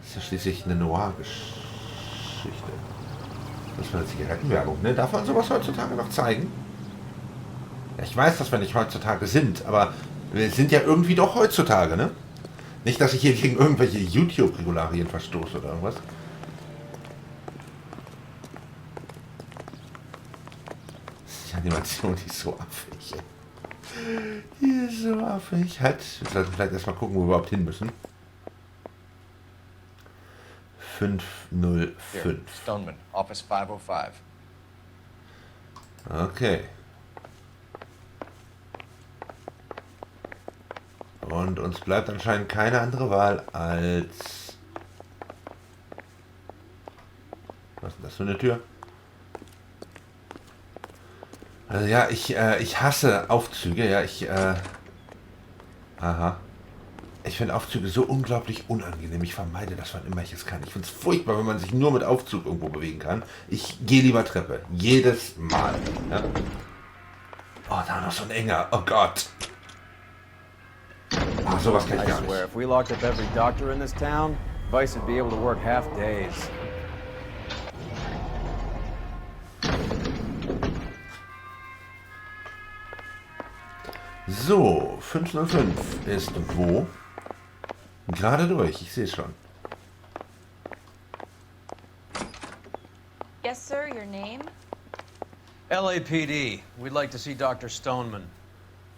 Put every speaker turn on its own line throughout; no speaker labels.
ist ja schließlich eine Noire-Geschichte. Das war eine Zigarettenwerbung, ne? Darf man sowas heutzutage noch zeigen? Ja, ich weiß, dass wir nicht heutzutage sind, aber wir sind ja irgendwie doch heutzutage, ne? Nicht, dass ich hier gegen irgendwelche YouTube-Regularien verstoße oder irgendwas. Die Animation, die ist so affig. Die ist so affig. Halt, wir sollten vielleicht erstmal gucken, wo wir überhaupt hin müssen. 505.
Here, Stoneman, Office 505.
Okay. Und uns bleibt anscheinend keine andere Wahl als... Was ist denn das für eine Tür? Also ja, ich hasse Aufzüge, ja, aha. Ich finde Aufzüge so unglaublich unangenehm. Ich vermeide das, wann immer ich es kann. Ich finde es furchtbar, wenn man sich nur mit Aufzug irgendwo bewegen kann. Ich gehe lieber Treppe. Jedes Mal. Ja? Oh, da noch so ein enger. Oh Gott. Oh, sowas kann ich gar
I swear,
nicht.
if we locked up every doctor in this town, Vice would be able to work half days.
So, 505 ist wo? Gerade durch, ich sehe es schon.
Yes, sir, your name?
LAPD, we'd like to see Dr. Stoneman.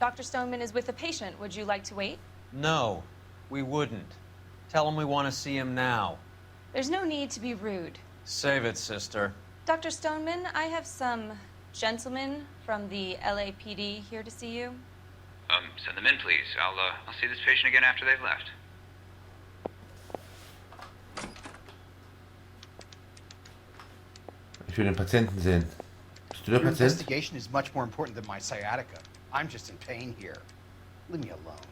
Dr. Stoneman is with a patient. Would you like to wait?
No, we wouldn't. Tell him we want to see him now.
There's no need to be rude.
Save it, sister.
Dr. Stoneman, I have some gentlemen from the LAPD here to see you.
Send them in, please. I'll see this patient again after they've left.
Ich will den Patienten sehen. Bist du der
Your
Patient?
investigation is much more important than my sciatica. I'm just in pain here. Leave me alone.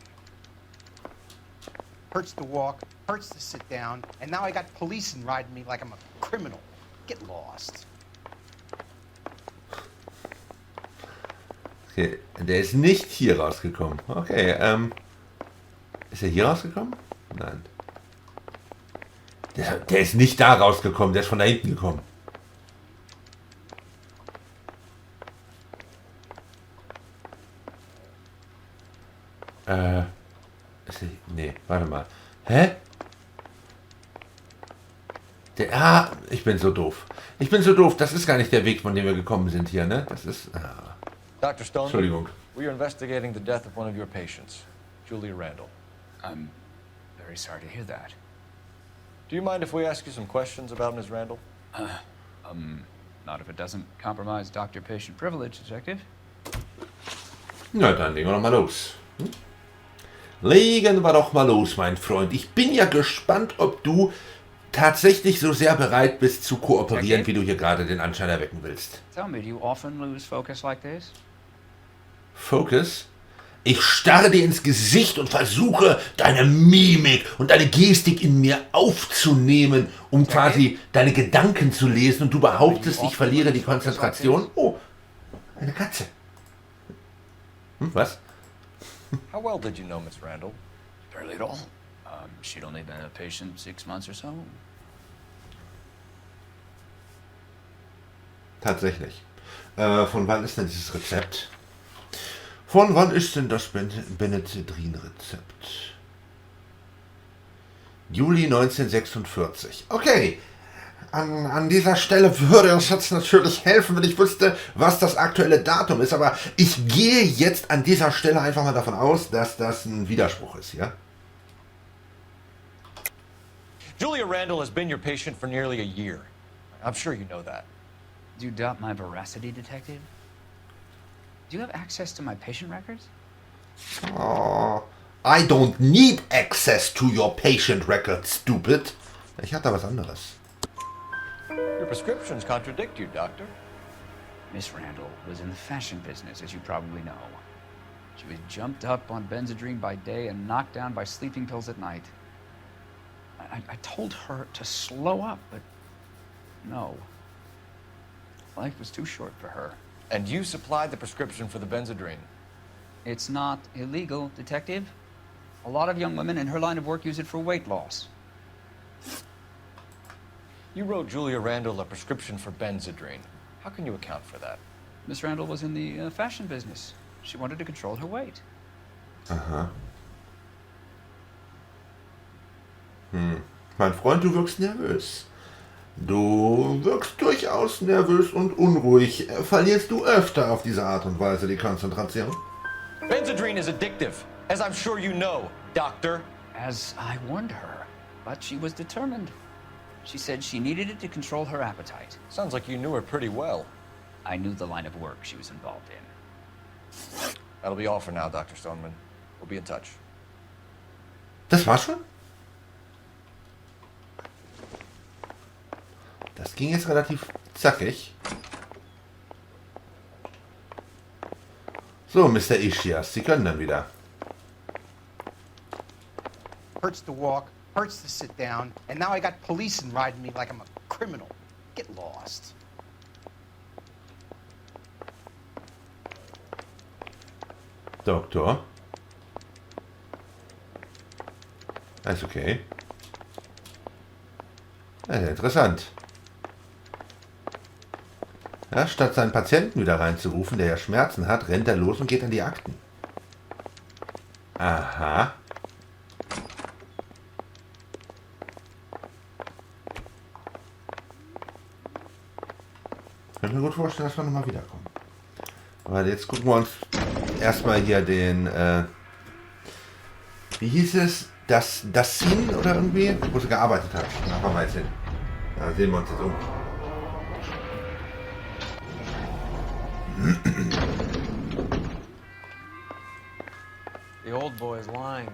Hurts to walk, hurts to sit down, and now I got police riding me like I'm a criminal. Get lost.
Okay, der ist nicht hier rausgekommen. Okay, ist er hier rausgekommen? Nein. Der ist nicht da rausgekommen, der ist von da hinten gekommen. Ist er, nee, warte mal. Hä? Ich bin so doof. Ich bin so doof, das ist gar nicht der Weg, von dem wir gekommen sind hier, ne? Das ist...
Dr. Stoneman,
Entschuldigung.
we are investigating the death of one of your patients, Julia Randall.
I'm very sorry to hear that.
Do you mind if we ask you some questions about Ms. Randall?
Not if it doesn't compromise doctor-patient privilege, Detective.
Na, dann legen wir doch mal los. Hm? Legen wir doch mal los, mein Freund. Ich bin ja gespannt, ob du tatsächlich so sehr bereit bist zu kooperieren, wie du hier gerade den Anschein erwecken willst.
Tell me, do you often lose focus like this?
Focus? Ich starre dir ins Gesicht und versuche, deine Mimik und deine Gestik in mir aufzunehmen, um quasi deine Gedanken zu lesen, und du behauptest, ich verliere die Konzentration. Oh, eine Katze. Was?
How well did you know Ms. Randall?
Barely at all. She'd only been a patient 6 months or so.
Tatsächlich. Von wann ist denn dieses Rezept? Von wann ist denn das Benetedrin-Rezept? Juli 1946. Okay. An dieser Stelle würde es jetzt natürlich helfen, wenn ich wüsste, was das aktuelle Datum ist. Aber ich gehe jetzt an dieser Stelle einfach mal davon aus, dass das ein Widerspruch ist, ja?
Julia Randall has been your patient for nearly a year. I'm sure you know that.
Do you doubt my veracity, Detective? Do you have access to my patient records?
Oh, I don't need access to your patient record, stupid. Ich hatte was anderes.
Your prescriptions contradict you, Doctor.
Miss Randall was in the fashion business, as you probably know. She was jumped up on Benzedrine by day and knocked down by sleeping pills at night. I told her to slow up, but no. Life was too short for her.
And you supplied the prescription for the Benzedrine.
It's not illegal, Detective. A lot of young women in her line of work use it for weight loss.
You wrote Julia Randall a prescription for Benzedrine. How can you account for that?
Miss Randall was in the fashion business. She wanted to control her weight.
Aha. Mein Freund, du wirkst nervös. Du wirkst durchaus nervös und unruhig. Verlierst du öfter auf diese Art und Weise die Konzentration?
Benzedrine is addictive, as I'm sure you know, Doctor.
As I warned her, but she was determined. She said she needed it to control her appetite.
Sounds like you knew her pretty well.
I knew the line of work she was involved in.
That'll be all for now, Dr. Stoneman. We'll be in touch.
Das war's schon? Das ging jetzt relativ zackig. So, Mr. Ischias, Sie können dann wieder.
Hurts to walk, hurts to sit down, and now I got policemen riding me like I'm a criminal. Get lost.
Doktor. Ist okay. Ja, interessant. Ja, statt seinen Patienten wieder reinzurufen, der ja Schmerzen hat, rennt er los und geht an die Akten. Aha. Ich kann mir gut vorstellen, dass wir nochmal wiederkommen. Aber jetzt gucken wir uns erstmal hier den, wie hieß es? Das Scene oder irgendwie, wo sie gearbeitet hat. Da fahren wir jetzt hin. Da sehen wir uns jetzt um.
The old boy's lying.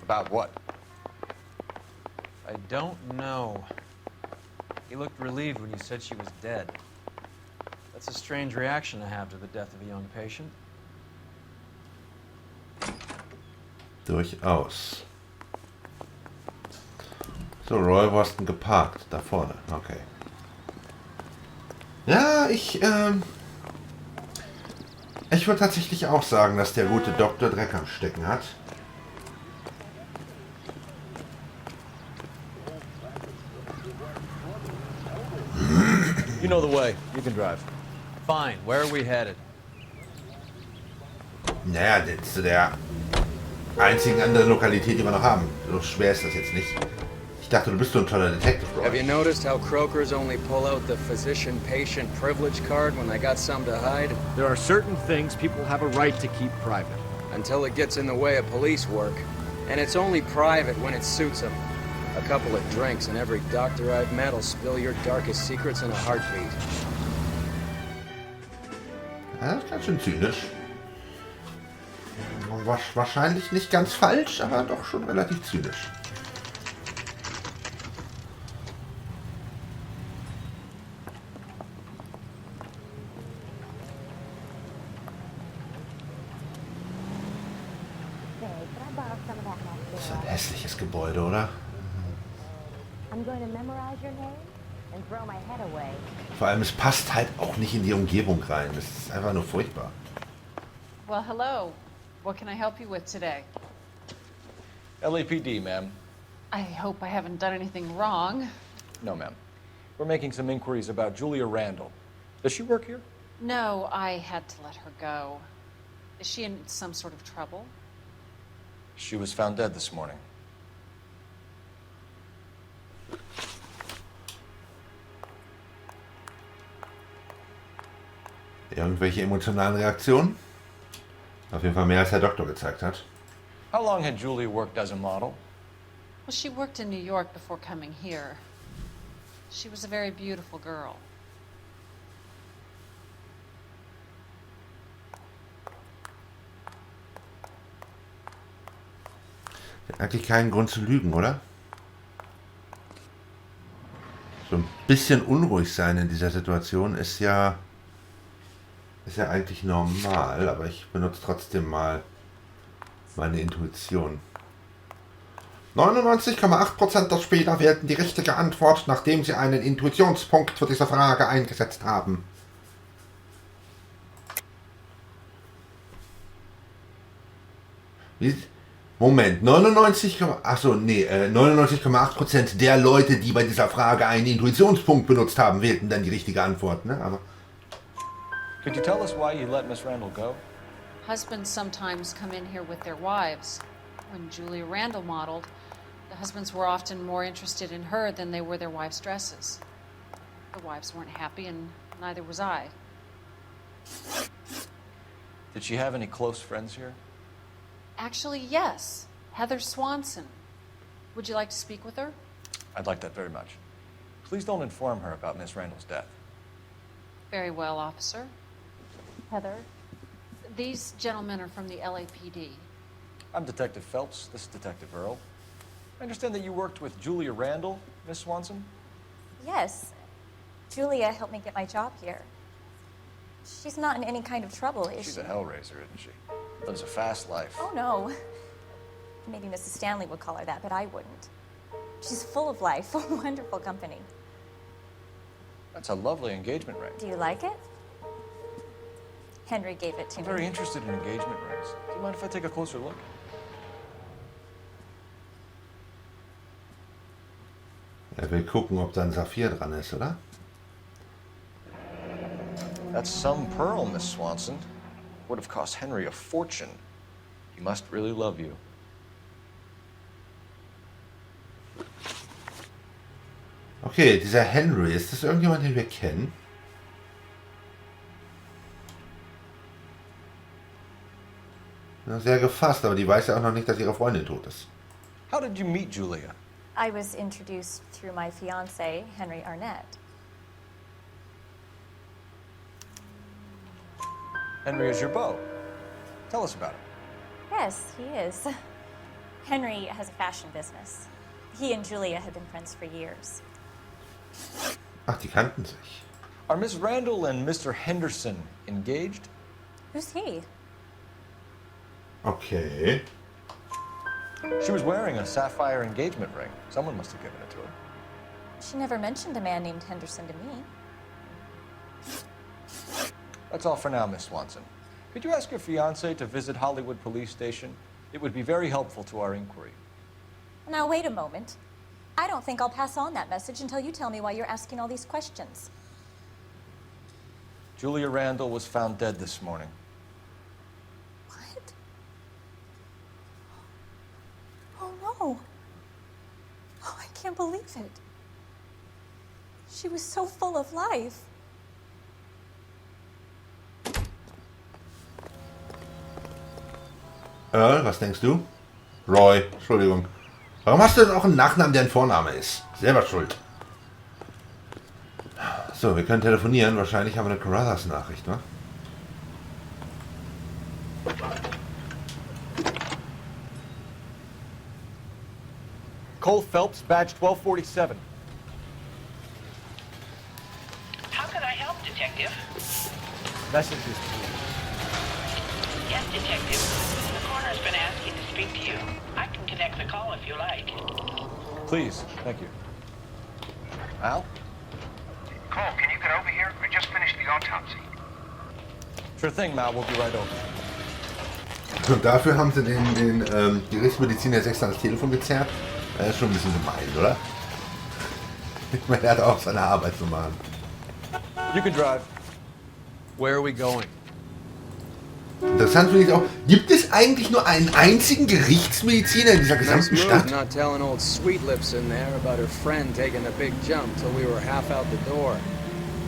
About what?
I don't know. He looked relieved when you said she was dead. That's a strange reaction to have to the death of a young patient.
Durchaus. So, Roy Boston geparkt. Da vorne. Okay. Ja, ich würde tatsächlich auch sagen, dass der gute Doktor Dreck am Stecken hat.
You know the way. You can drive.
Fine, where are we headed?
Naja, das ist zu der einzigen anderen Lokalität, die wir noch haben. So schwer ist das jetzt nicht. Ich dachte, du bist so ein toller Detective,
Have you
Roy.
noticed how croakers only pull out the physician-patient privilege card when they got something to hide?
There are certain things people have a right to keep private.
Until it gets in the way of police work. And it's only private when it suits them. A couple of drinks and every doctor I've met will spill your darkest secrets in a heartbeat.
Ja, das ist ganz schön zynisch. Wahrscheinlich nicht ganz falsch, aber doch schon relativ zynisch. Das ist ein hässliches Gebäude, oder?
I'm going to memorize your name and throw my head away.
Vor allem, es passt halt auch nicht in die Umgebung rein. Das ist einfach nur furchtbar.
Well, hello. What can I help you with today?
LAPD, ma'am.
I hope I haven't done anything wrong.
No, ma'am. We're making some inquiries about Julia Randall. Does she work here?
No, I had to let her go. Is she in some sort of trouble?
She was found dead this morning.
Irgendwelche emotionalen Reaktionen? Auf jeden Fall mehr, als Herr Doktor gezeigt hat.
How long had Julia worked as a model?
Well, she worked in New York before coming here. She was a very beautiful girl.
Hat eigentlich keinen Grund zu lügen, oder? So ein bisschen unruhig sein in dieser Situation ist ja eigentlich normal, aber ich benutze trotzdem mal meine Intuition. 99,8% der Spieler wählten die richtige Antwort, nachdem sie einen Intuitionspunkt für diese Frage eingesetzt haben. Moment, 99,8% der Leute, die bei dieser Frage einen Intuitionspunkt benutzt haben, wählten dann die richtige Antwort, ne? Aber
Could you tell us why you let Miss Randall go?
Husbands sometimes come in here with their wives. When Julia Randall modeled, the husbands were often more interested in her than they were their wives' dresses. The wives weren't happy, and neither was I.
Did she have any close friends here?
Actually, yes. Heather Swanson. Would you like to speak with her?
I'd like that very much. Please don't inform her about Miss Randall's death.
Very well, officer. Heather, these gentlemen are from the LAPD.
I'm Detective Phelps. This is Detective Earl. I understand that you worked with Julia Randall, Miss Swanson?
Yes. Julia helped me get my job here. She's not in any kind of trouble, is she?
She's a hellraiser, isn't she? Lives a fast life.
Oh, no. Maybe Mrs. Stanley would call her that, but I wouldn't. She's full of life, a wonderful company.
That's a lovely engagement ring.
Do you like it? Henry gave it to
I'm
me.
very interested in engagement rings. Do you mind if I take a closer look?
will gucken, ob da ein Saphir dran ist, oder?
That's some pearl, Miss Swanson. Would have cost Henry a fortune. He must really love you.
Okay, dieser Henry, ist das irgendjemand, den wir kennen? Ja, sehr gefasst, aber die weiß ja auch noch nicht, dass ihre Freundin tot ist.
How did you meet Julia?
I was introduced through my fiancé, Henry Arnett.
Henry is your beau. Tell us about it.
Yes, he is. Henry has a fashion business. He and Julia have been friends for years.
Ach, die kannten sich.
Are Miss Randall and Mr. Henderson engaged?
Who's he?
Okay.
She was wearing a sapphire engagement ring. Someone must have given it to her.
She never mentioned a man named Henderson to me.
That's all for now, Miss Swanson. Could you ask your fiancé to visit Hollywood Police Station? It would be very helpful to our inquiry.
Now, wait a moment. I don't think I'll pass on that message until you tell me why you're asking all these questions.
Julia Randall was found dead this morning.
What? Oh, no. Oh, I can't believe it. She was so full of life.
Earl, was denkst du? Roy, Entschuldigung. Warum hast du denn auch einen Nachnamen, der ein Vorname ist? Selber schuld. So, wir können telefonieren. Wahrscheinlich haben wir eine Carruthers-Nachricht, ne?
Cole Phelps, badge 1247.
How can I help, Detective?
Messages, please.
Yes, Detective. The coroner's been asking to speak to you. I can connect the call if you like.
Please, thank you. Al?
Cole, can you get over here? I just finished the autopsy.
Sure thing, Mal. We'll be right over.
Und dafür haben sie den Gerichtsmediziner jetzt extra ans Telefon gezerrt. Das ist schon ein bisschen gemein, oder? Ich meine, er hat auch seine Arbeit zu machen.
You can drive.
Where are we going?
Interessant finde ich auch, gibt es eigentlich nur einen einzigen Gerichtsmediziner in dieser gesamten Stadt?
Not telling old Sweet Lips in there about her friend taking the big jump till we were half out the door.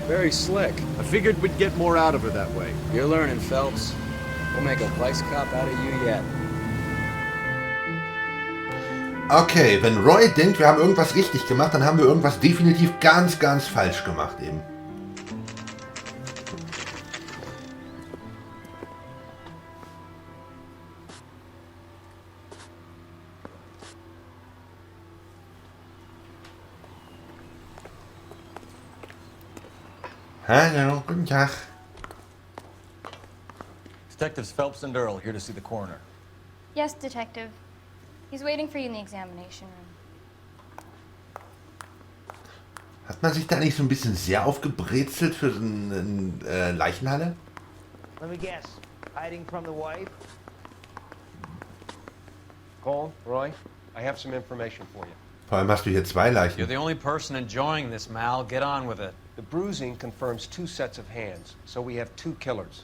Very slick.
I figured we'd get more out of her that way.
You're learning, Phelps. We'll make a vice cop out of you yet.
Okay, wenn Roy denkt, wir haben irgendwas richtig gemacht, dann haben wir irgendwas definitiv ganz, ganz falsch gemacht eben. Hallo, guten Tag.
Detectives Phelps and Earl here to see the coroner.
Yes, Detective. He's waiting for you in the examination room.
Hat man sich da nicht so ein bisschen sehr aufgebrezelt für so eine Leichenhalle?
Let me guess. Hiding from the wife?
Cole, Roy, I have some information for you.
Vor allem hast du hier 2 Leichen.
You're the only person enjoying this, Mal. Get on with it.
The bruising confirms 2 sets of hands, so we have 2 killers.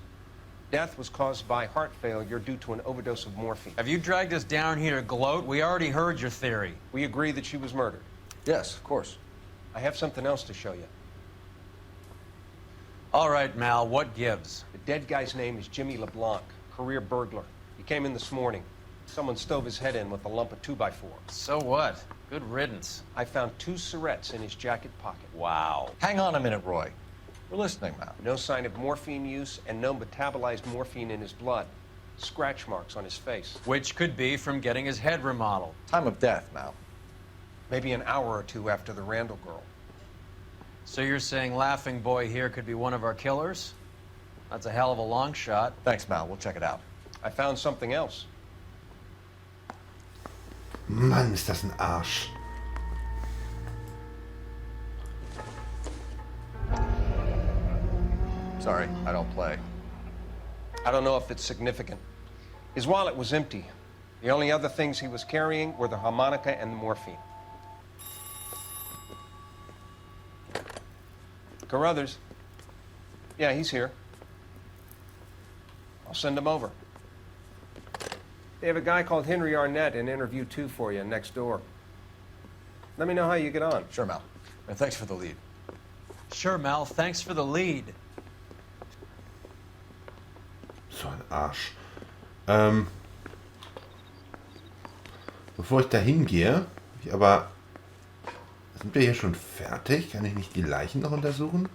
Death was caused by heart failure due to an overdose of morphine.
Have you dragged us down here to gloat? We already heard your theory.
We agree that she was murdered.
Yes, of course.
I have something else to show you.
All right, Mal, what gives?
The dead guy's name is Jimmy LeBlanc, career burglar. He came in this morning. Someone stove his head in with a lump of 2x4.
So what? Good riddance.
I found 2 cigarettes in his jacket pocket.
Wow.
Hang on a minute, Roy. We're listening now.
No sign of morphine use and no metabolized morphine in his blood. Scratch marks on his face.
Which could be from getting his head remodeled.
Time of death now.
Maybe an hour or 2 after the Randall girl.
So you're saying Laughing Boy here could be one of our killers? That's a hell of a long shot.
Thanks, Mal. We'll check it out.
I found something else.
Mann, ist das ein Arsch.
Sorry, I don't play.
I don't know if it's significant. His wallet was empty. The only other things he was carrying were the harmonica and the morphine. Carruthers. Yeah, he's here. I'll send him over. They have a guy called Henry Arnett in interview 2 for you next door. Let me know how you get on.
Sure, Mal. And thanks for the lead.
Sure, Mal. Thanks for the lead.
So ein Arsch. Bevor ich da hingehe, aber sind wir hier schon fertig? Kann ich nicht die Leichen noch untersuchen?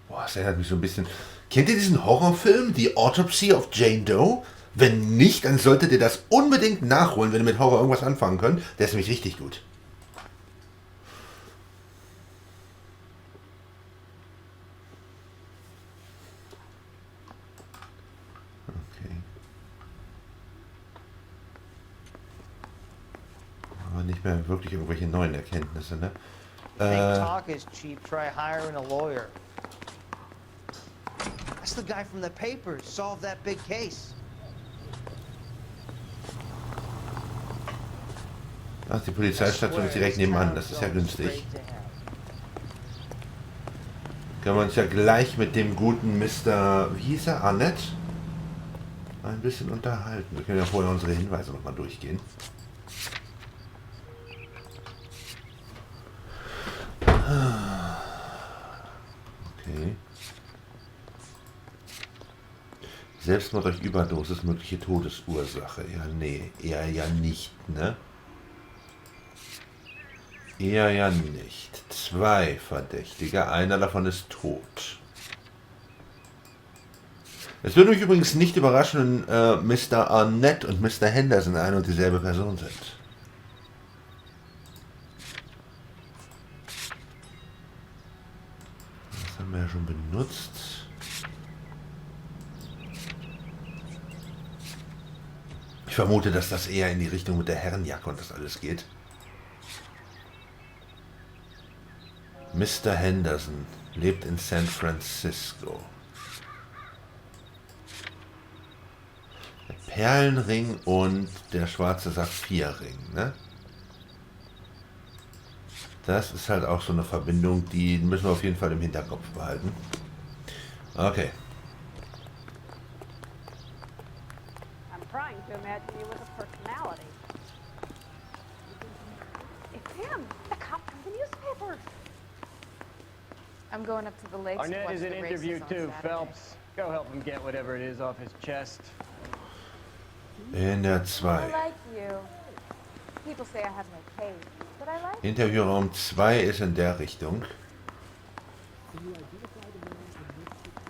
Boah, das erinnert mich so ein bisschen. Kennt ihr diesen Horrorfilm, The Autopsy of Jane Doe? Wenn nicht, dann solltet ihr das unbedingt nachholen, wenn ihr mit Horror irgendwas anfangen könnt. Der ist nämlich richtig gut. Nicht mehr wirklich irgendwelche neuen Erkenntnisse, ne?
Think talk is cheap, try hiring a lawyer. That's the guy from the papers, solved that big case.
Ach, die Polizeistation ist direkt nebenan, das ist ja günstig. Können wir uns ja gleich mit dem guten Mr. Wie hieß er? Arnett? Ein bisschen unterhalten. Wir können ja vorher unsere Hinweise nochmal durchgehen. Okay. Selbstmord durch Überdosis, mögliche Todesursache. Ja, nee, eher ja nicht, ne? Eher ja nicht. 2 Verdächtige, einer davon ist tot. Es würde mich übrigens nicht überraschen, wenn Mr. Arnett und Mr. Henderson eine und dieselbe Person sind. Das haben wir ja schon benutzt. Ich vermute, dass das eher in die Richtung mit der Herrenjacke und das alles geht. Mr. Henderson lebt in San Francisco. Der Perlenring und der schwarze Saphirring, ne? Das ist halt auch so eine Verbindung, die müssen wir auf jeden Fall im Hinterkopf behalten. Okay.
I'm trying to imagine you with a personality. It's him, the cop from the newspapers.
I'm going up to the lakes to
Arnett
watch
is in
the
interview
races on
too,
Saturday.
Phelps. Go help him get whatever it is off his chest.
In der
I
2.
like you. People say I have no taste, but I like
Interviewraum 2 ist in der Richtung.